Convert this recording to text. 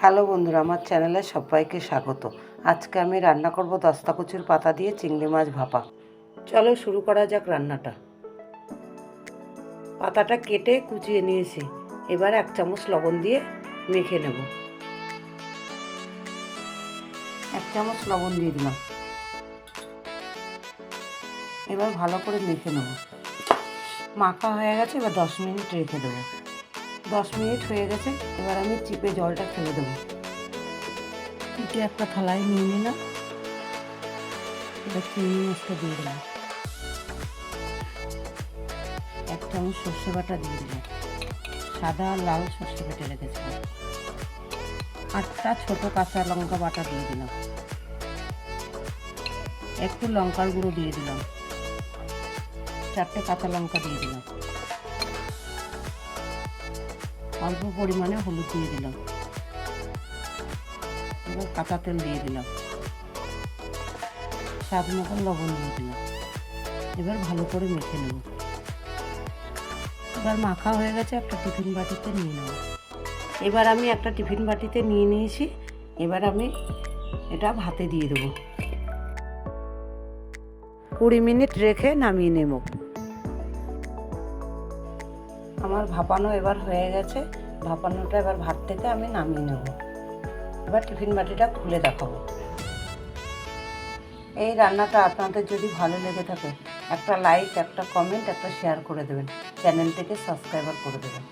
Hello বন্ধুরা, আমার চ্যানেলে সবাইকে স্বাগত। আজকে আমি রান্না করব দস্তা কচুর পাতা দিয়ে চিংড়ি মাছ ভাপা। চলো শুরু করা যাক রান্নাটা। পাতাটা কেটে কুচিয়ে নিয়েছি। এবার 1 চামচ লবণ দিয়ে মেখে নেব। 1 চামচ লবণ দিয়ে দিলাম। এবার ভালো করে মেখে নেব। মাখা হয়ে গেছে, এবার 10 মিনিট রেখে দেবো। 10 মিনিট হয়ে গেছে, এবার আমি চিপে জলটা ফেলে দেবো। চিপে একটা থালায় নিয়ে নিলাম। এবার চিংড়ি মাছটা দিয়ে দিলাম। 1 চামচ সর্ষে বাটা দিয়ে দিলাম। সাদা আর লাল সর্ষে বেটে রেখেছিলাম। 8টা ছোটো কাঁচা লঙ্কা বাটা দিয়ে দিলাম। একটু লঙ্কার গুঁড়ো দিয়ে দিলাম। 4টে কাঁচা লঙ্কা দিয়ে দিলাম। অল্প পরিমাণে হলুদ দিয়ে দিলাম। এবার কাঁচা তেল দিয়ে দিলাম। স্বাদ মতন লবণ দিয়ে দিলাম। এবার ভালো করে মেখে নেব। এবার মাখা হয়ে গেছে, একটা টিফিন বাটিতে নিয়ে নেব। এবার আমি একটা টিফিন বাটিতে নিয়ে নিয়েছি। এবার আমি এটা ভাতে দিয়ে দেবো। 20 মিনিট রেখে নামিয়ে নেব। আমার ভাপানো এবার হয়ে গেছে। ভাপানোটা এবার ভাত থেকে আমি নামিয়ে নেব। এবার টিফিন বাটিটা খুলে দেখাবো। এই রান্নাটা আপনাদের যদি ভালো লেগে থাকে একটা লাইক, একটা কমেন্ট, একটা শেয়ার করে দেবেন। চ্যানেলটিকে সাবস্ক্রাইব করে দেবেন।